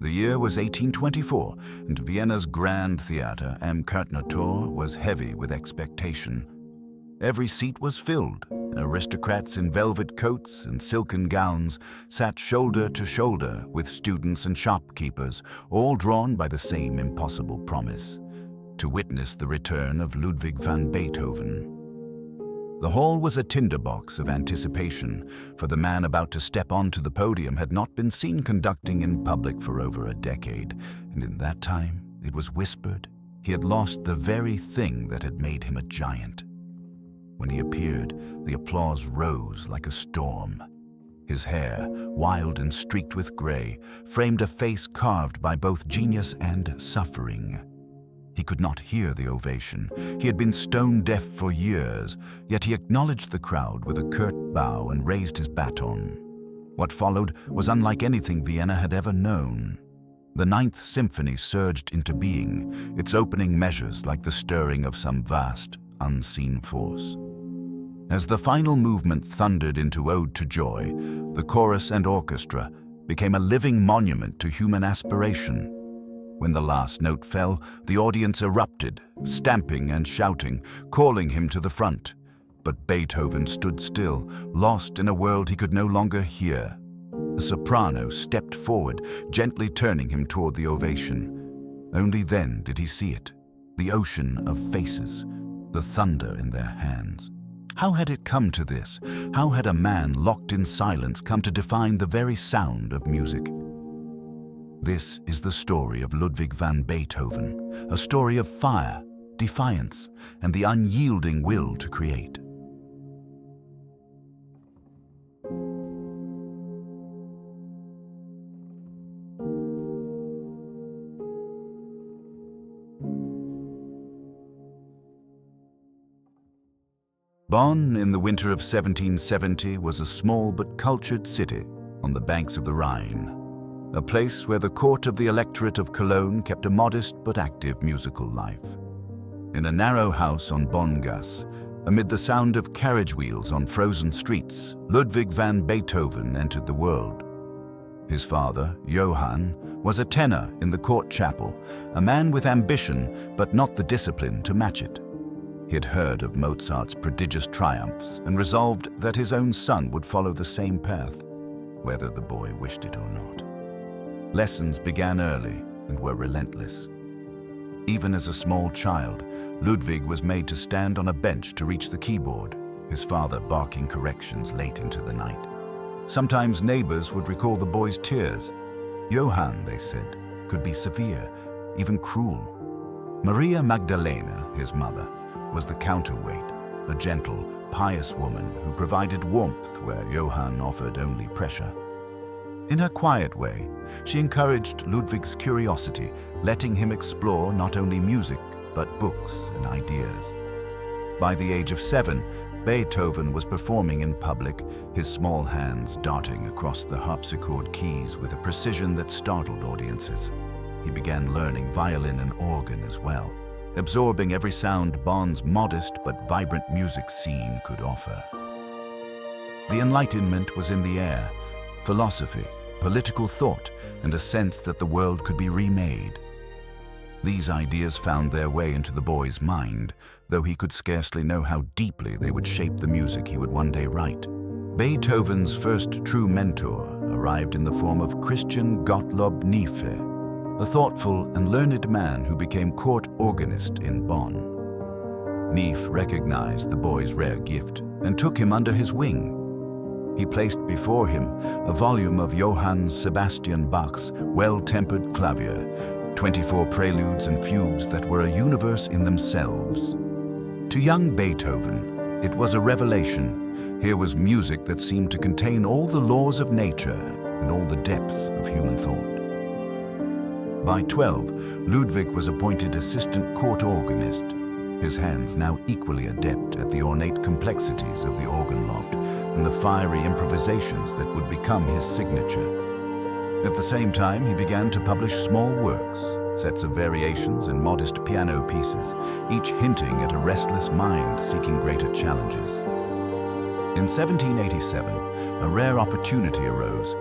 The year was 1824, and Vienna's Grand Theatre am Kartnatur was heavy with expectation. Every seat was filled. Aristocrats in velvet coats and silken gowns sat shoulder to shoulder with students and shopkeepers, all drawn by the same impossible promise: to witness the return of Ludwig van Beethoven. The hall was a tinderbox of anticipation, for the man about to step onto the podium had not been seen conducting in public for over a decade, and in that time, it was whispered, he had lost the very thing that had made him a giant. When he appeared, the applause rose like a storm. His hair, wild and streaked with gray, framed a face carved by both genius and suffering. He could not hear the ovation. He had been stone deaf for years, yet he acknowledged the crowd with a curt bow and raised his baton. What followed was unlike anything Vienna had ever known. The Ninth Symphony surged into being, its opening measures like the stirring of some vast, unseen force. As the final movement thundered into Ode to Joy, the chorus and orchestra became a living monument to human aspiration. When the last note fell, the audience erupted, stamping and shouting, calling him to the front. But Beethoven stood still, lost in a world he could no longer hear. A soprano stepped forward, gently turning him toward the ovation. Only then did he see it, the ocean of faces, the thunder in their hands. How had it come to this? How had a man locked in silence come to define the very sound of music? This is the story of Ludwig van Beethoven, a story of fire, defiance, and the unyielding will to create. Bonn, in the winter of 1770, was a small but cultured city on the banks of the Rhine. A place where the court of the electorate of Cologne kept a modest but active musical life. In a narrow house on Bonngasse, amid the sound of carriage wheels on frozen streets, Ludwig van Beethoven entered the world. His father, Johann, was a tenor in the court chapel, a man with ambition but not the discipline to match it. He had heard of Mozart's prodigious triumphs and resolved that his own son would follow the same path, whether the boy wished it or not. Lessons began early and were relentless. Even as a small child, Ludwig was made to stand on a bench to reach the keyboard, his father barking corrections late into the night. Sometimes neighbors would recall the boy's tears. Johann, they said, could be severe, even cruel. Maria Magdalena, his mother, was the counterweight, a gentle, pious woman who provided warmth where Johann offered only pressure. In her quiet way, she encouraged Ludwig's curiosity, letting him explore not only music, but books and ideas. By the age of 7, Beethoven was performing in public, his small hands darting across the harpsichord keys with a precision that startled audiences. He began learning violin and organ as well, absorbing every sound Bonn's modest but vibrant music scene could offer. The Enlightenment was in the air. Philosophy, political thought, and a sense that the world could be remade. These ideas found their way into the boy's mind, though he could scarcely know how deeply they would shape the music he would one day write. Beethoven's first true mentor arrived in the form of Christian Gottlob Niefe, a thoughtful and learned man who became court organist in Bonn. Niefe recognized the boy's rare gift and took him under his wing. He placed before him a volume of Johann Sebastian Bach's well-tempered clavier, 24 preludes and fugues that were a universe in themselves. To young Beethoven, it was a revelation. Here was music that seemed to contain all the laws of nature and all the depths of human thought. By 12, Ludwig was appointed assistant court organist, his hands now equally adept at the ornate complexities of the organ loft and the fiery improvisations that would become his signature. At the same time, he began to publish small works, sets of variations and modest piano pieces, each hinting at a restless mind seeking greater challenges. In 1787, a rare opportunity arose,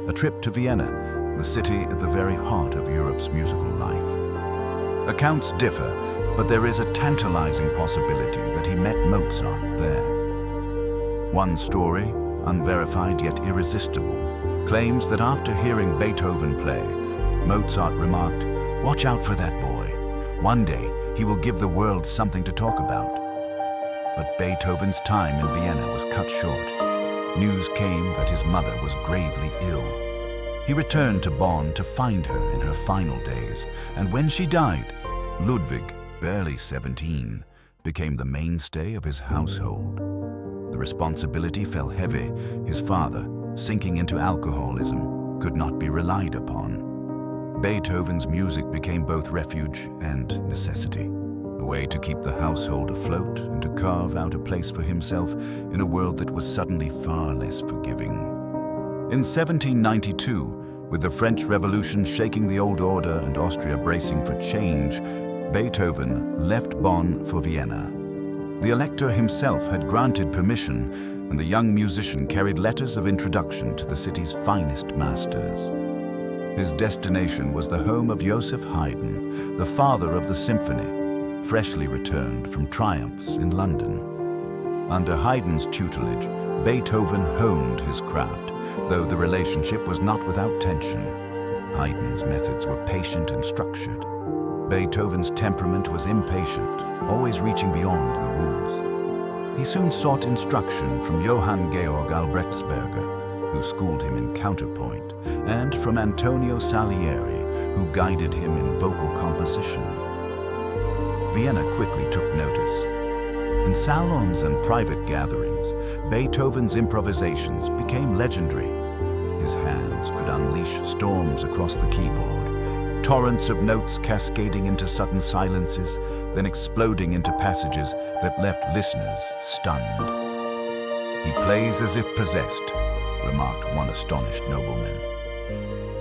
a trip to Vienna, the city at the very heart of Europe's musical life. Accounts differ, but there is a tantalizing possibility that he met Mozart there. One story, unverified yet irresistible, claims that after hearing Beethoven play, Mozart remarked, "Watch out for that boy. One day he will give the world something to talk about." But Beethoven's time in Vienna was cut short. News came that his mother was gravely ill. He returned to Bonn to find her in her final days, and when she died, Ludwig, barely 17, became the mainstay of his household. The responsibility fell heavy. His father, sinking into alcoholism, could not be relied upon. Beethoven's music became both refuge and necessity, a way to keep the household afloat and to carve out a place for himself in a world that was suddenly far less forgiving. In 1792, with the French Revolution shaking the old order and Austria bracing for change, Beethoven left Bonn for Vienna. The Elector himself had granted permission, and the young musician carried letters of introduction to the city's finest masters. His destination was the home of Joseph Haydn, the father of the symphony, freshly returned from triumphs in London. Under Haydn's tutelage, Beethoven honed his craft, though the relationship was not without tension. Haydn's methods were patient and structured. Beethoven's temperament was impatient, always reaching beyond the rules. He soon sought instruction from Johann Georg Albrechtsberger, who schooled him in counterpoint, and from Antonio Salieri, who guided him in vocal composition. Vienna quickly took notice. In salons and private gatherings, Beethoven's improvisations became legendary. His hands could unleash storms across the keyboard, torrents of notes cascading into sudden silences, then exploding into passages that left listeners stunned. "He plays as if possessed," remarked one astonished nobleman.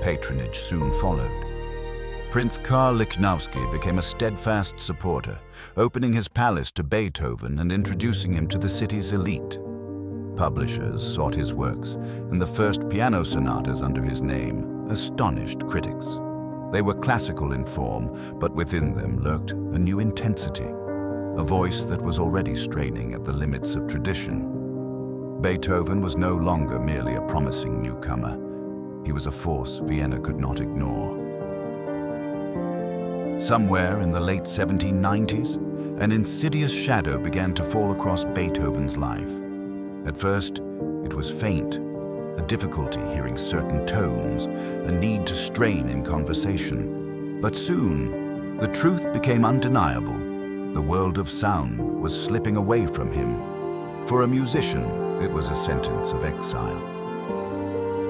Patronage soon followed. Prince Karl Lichnowsky became a steadfast supporter, opening his palace to Beethoven and introducing him to the city's elite. Publishers sought his works, and the first piano sonatas under his name astonished critics. They were classical in form, but within them lurked a new intensity, a voice that was already straining at the limits of tradition. Beethoven was no longer merely a promising newcomer. He was a force Vienna could not ignore. Somewhere in the late 1790s, an insidious shadow began to fall across Beethoven's life. At first, it was faint, a difficulty hearing certain tones, a need to strain in conversation. But soon, the truth became undeniable. The world of sound was slipping away from him. For a musician, it was a sentence of exile.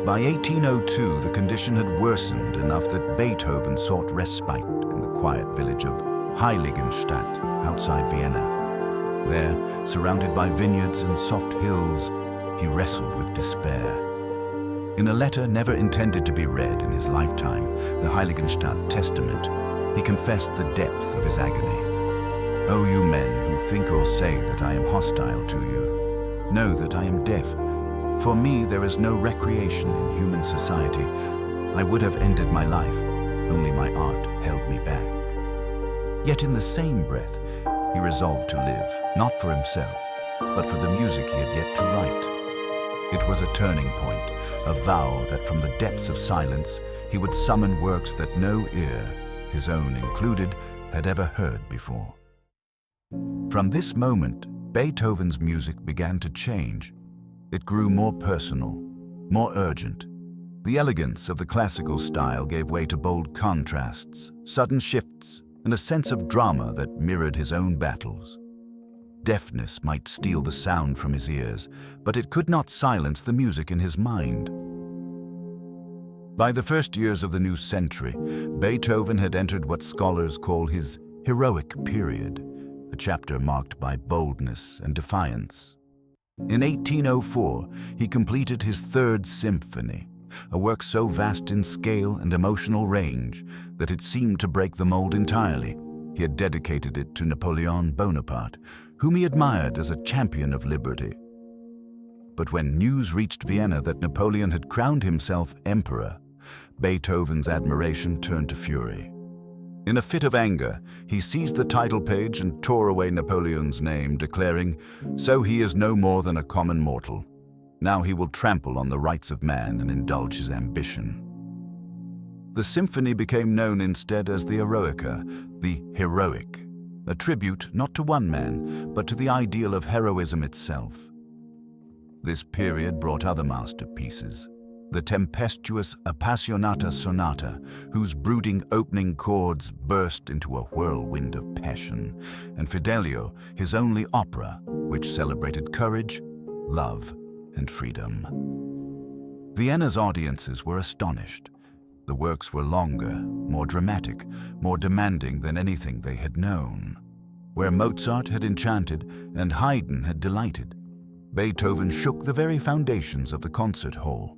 By 1802, the condition had worsened enough that Beethoven sought respite in the quiet village of Heiligenstadt outside Vienna. There, surrounded by vineyards and soft hills, he wrestled with despair. In a letter never intended to be read in his lifetime, the Heiligenstadt Testament, he confessed the depth of his agony. "O you men who think or say that I am hostile to you, know that I am deaf. For me there is no recreation in human society. I would have ended my life, only my art held me back." Yet in the same breath, he resolved to live, not for himself, but for the music he had yet to write. It was a turning point, a vow that from the depths of silence, he would summon works that no ear, his own included, had ever heard before. From this moment, Beethoven's music began to change. It grew more personal, more urgent. The elegance of the classical style gave way to bold contrasts, sudden shifts, and a sense of drama that mirrored his own battles. Deafness might steal the sound from his ears, but it could not silence the music in his mind. By the first years of the new century, Beethoven had entered what scholars call his heroic period, a chapter marked by boldness and defiance. In 1804, he completed his Third Symphony, a work so vast in scale and emotional range that it seemed to break the mold entirely. He had dedicated it to Napoleon Bonaparte, whom he admired as a champion of liberty. But when news reached Vienna that Napoleon had crowned himself emperor, Beethoven's admiration turned to fury. In a fit of anger, he seized the title page and tore away Napoleon's name, declaring, "So he is no more than a common mortal. Now he will trample on the rights of man and indulge his ambition." The symphony became known instead as the Eroica, the heroic, a tribute not to one man, but to the ideal of heroism itself. This period brought other masterpieces. The tempestuous Appassionata Sonata, whose brooding opening chords burst into a whirlwind of passion, and Fidelio, his only opera, which celebrated courage, love, and freedom. Vienna's audiences were astonished. The works were longer, more dramatic, more demanding than anything they had known. Where Mozart had enchanted and Haydn had delighted, Beethoven shook the very foundations of the concert hall.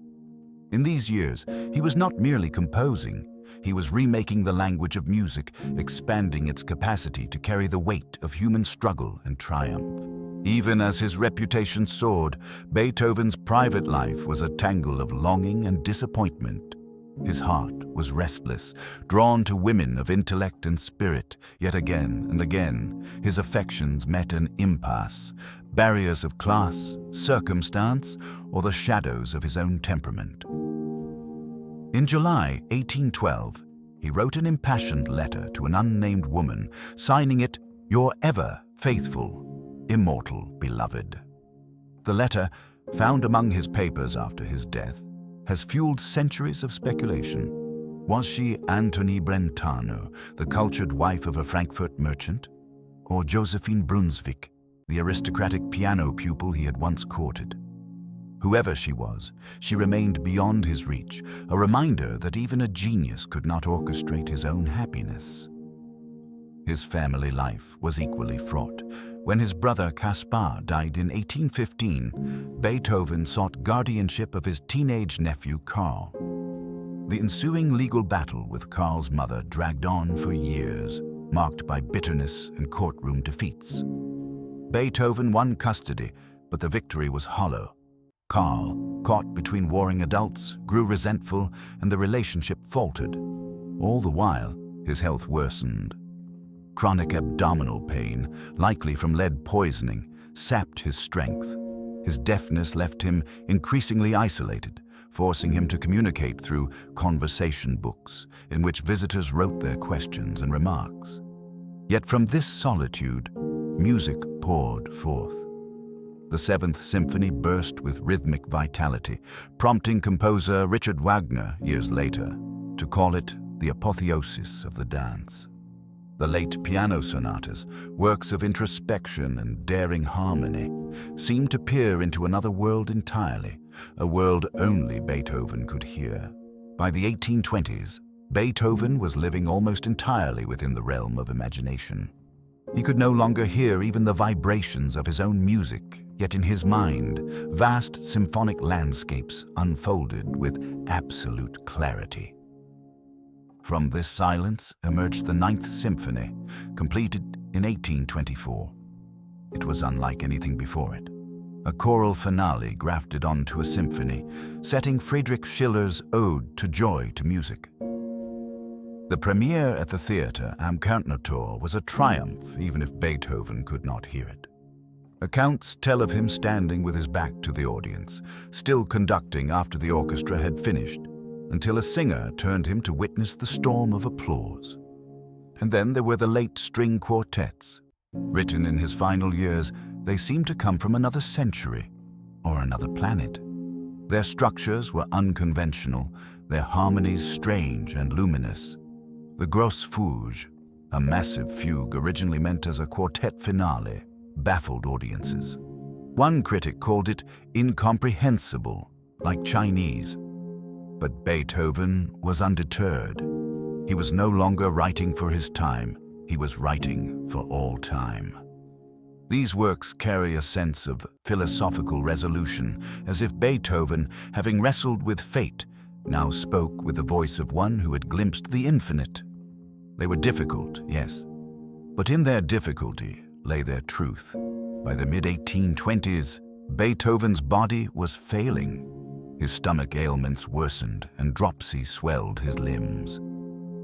In these years, he was not merely composing, he was remaking the language of music, expanding its capacity to carry the weight of human struggle and triumph. Even as his reputation soared, Beethoven's private life was a tangle of longing and disappointment. His heart was restless, drawn to women of intellect and spirit, yet again and again his affections met an impasse, barriers of class, circumstance, or the shadows of his own temperament. In July 1812, he wrote an impassioned letter to an unnamed woman, signing it, "Your ever faithful, immortal beloved." The letter, found among his papers after his death, has fueled centuries of speculation. Was she Antonie Brentano, the cultured wife of a Frankfurt merchant? Or Josephine Brunswick, the aristocratic piano pupil he had once courted? Whoever she was, she remained beyond his reach, a reminder that even a genius could not orchestrate his own happiness. His family life was equally fraught. When his brother Caspar died in 1815, Beethoven sought guardianship of his teenage nephew Karl. The ensuing legal battle with Karl's mother dragged on for years, marked by bitterness and courtroom defeats. Beethoven won custody, but the victory was hollow. Karl, caught between warring adults, grew resentful, and the relationship faltered. All the while, his health worsened. Chronic abdominal pain, likely from lead poisoning, sapped his strength. His deafness left him increasingly isolated, forcing him to communicate through conversation books, in which visitors wrote their questions and remarks. Yet from this solitude, music poured forth. The Seventh Symphony burst with rhythmic vitality, prompting composer Richard Wagner, years later, to call it the apotheosis of the dance. The late piano sonatas, works of introspection and daring harmony, seemed to peer into another world entirely, a world only Beethoven could hear. By the 1820s, Beethoven was living almost entirely within the realm of imagination. He could no longer hear even the vibrations of his own music, yet in his mind, vast symphonic landscapes unfolded with absolute clarity. From this silence emerged the Ninth Symphony, completed in 1824. It was unlike anything before it. A choral finale grafted onto a symphony, setting Friedrich Schiller's Ode to Joy to Music. The premiere at the theatre Am Kärntnertor was a triumph, even if Beethoven could not hear it. Accounts tell of him standing with his back to the audience, still conducting after the orchestra had finished, until a singer turned him to witness the storm of applause. And then there were the late string quartets. Written in his final years, they seemed to come from another century or another planet. Their structures were unconventional, their harmonies strange and luminous. The Grosse Fuge, a massive fugue originally meant as a quartet finale, baffled audiences. One critic called it incomprehensible, like Chinese. But Beethoven was undeterred. He was no longer writing for his time, he was writing for all time. These works carry a sense of philosophical resolution, as if Beethoven, having wrestled with fate, now spoke with the voice of one who had glimpsed the infinite. They were difficult, yes, but in their difficulty lay their truth. By the mid-1820s, Beethoven's body was failing. His stomach ailments worsened and dropsy swelled his limbs.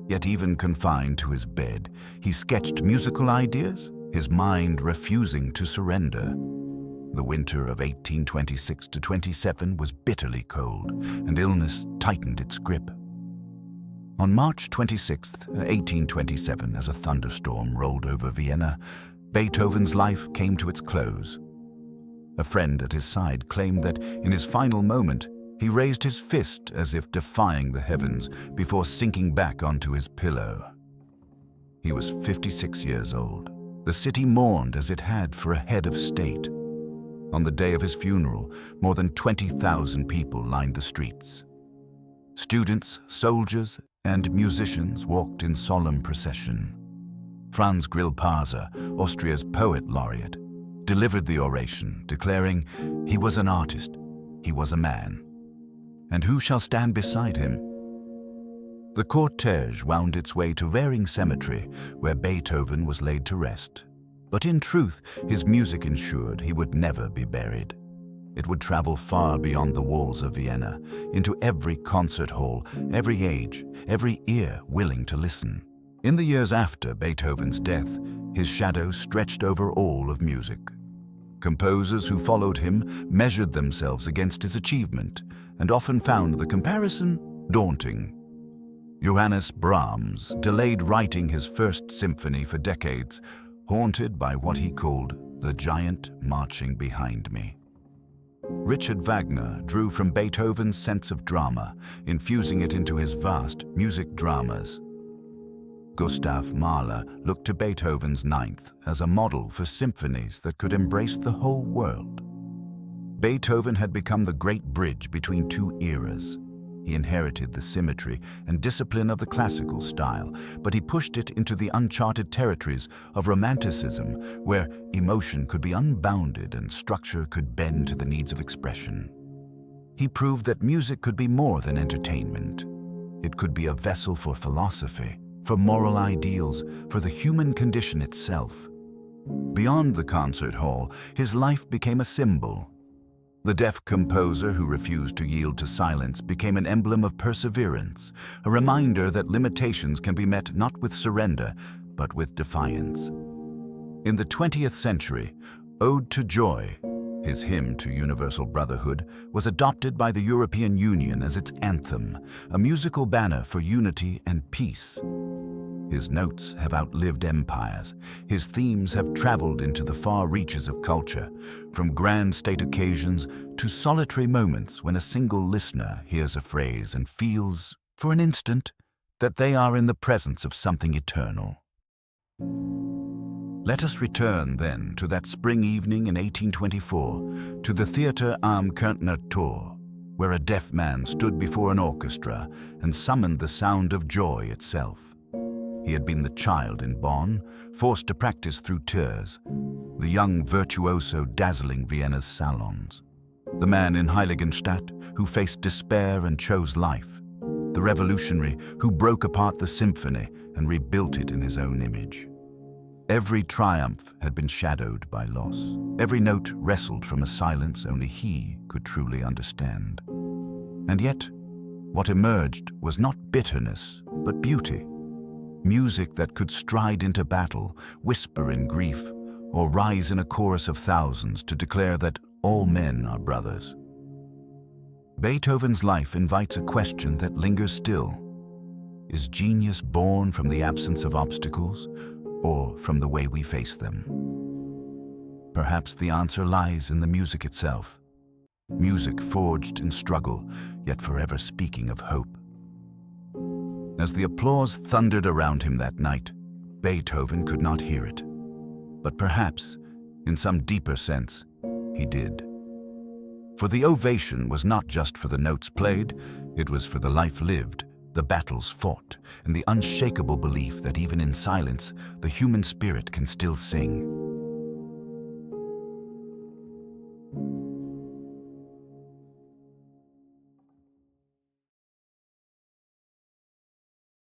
Yet even confined to his bed, he sketched musical ideas, his mind refusing to surrender. The winter of 1826–27 was bitterly cold, and illness tightened its grip. On March 26, 1827, as a thunderstorm rolled over Vienna, Beethoven's life came to its close. A friend at his side claimed that in his final moment, he raised his fist as if defying the heavens before sinking back onto his pillow. He was 56 years old. The city mourned as it had for a head of state. On the day of his funeral, more than 20,000 people lined the streets. Students, soldiers, and musicians walked in solemn procession. Franz Grillparzer, Austria's poet laureate, delivered the oration, declaring, "He was an artist, he was a man. And who shall stand beside him?" The cortege wound its way to Währing Cemetery, where Beethoven was laid to rest. But in truth, his music ensured he would never be buried. It would travel far beyond the walls of Vienna, into every concert hall, every age, every ear willing to listen. In the years after Beethoven's death, his shadow stretched over all of music. Composers who followed him measured themselves against his achievement and often found the comparison daunting. Johannes Brahms delayed writing his first symphony for decades, haunted by what he called the giant marching behind me. Richard Wagner drew from Beethoven's sense of drama, infusing it into his vast music dramas. Gustav Mahler looked to Beethoven's Ninth as a model for symphonies that could embrace the whole world. Beethoven had become the great bridge between two eras. He inherited the symmetry and discipline of the classical style, but he pushed it into the uncharted territories of Romanticism, where emotion could be unbounded and structure could bend to the needs of expression. He proved that music could be more than entertainment. It could be a vessel for philosophy, for moral ideals, for the human condition itself. Beyond the concert hall, his life became a symbol. The deaf composer who refused to yield to silence became an emblem of perseverance, a reminder that limitations can be met not with surrender, but with defiance. In the 20th century, Ode to Joy, his hymn to universal brotherhood, was adopted by the European Union as its anthem, a musical banner for unity and peace. His notes have outlived empires. His themes have traveled into the far reaches of culture, from grand state occasions to solitary moments when a single listener hears a phrase and feels, for an instant, that they are in the presence of something eternal. Let us return, then, to that spring evening in 1824, to the Theater am Kärntner Tor, where a deaf man stood before an orchestra and summoned the sound of joy itself. He had been the child in Bonn, forced to practice through tears, the young virtuoso dazzling Vienna's salons, the man in Heiligenstadt who faced despair and chose life, the revolutionary who broke apart the symphony and rebuilt it in his own image. Every triumph had been shadowed by loss. Every note wrestled from a silence only he could truly understand. And yet, what emerged was not bitterness, but beauty. Music that could stride into battle, whisper in grief, or rise in a chorus of thousands to declare that all men are brothers. Beethoven's life invites a question that lingers still. Is genius born from the absence of obstacles, or from the way we face them? Perhaps the answer lies in the music itself. Music forged in struggle, yet forever speaking of hope. As the applause thundered around him that night, Beethoven could not hear it. But perhaps, in some deeper sense, he did. For the ovation was not just for the notes played, it was for the life lived, the battles fought, and the unshakable belief that even in silence, the human spirit can still sing.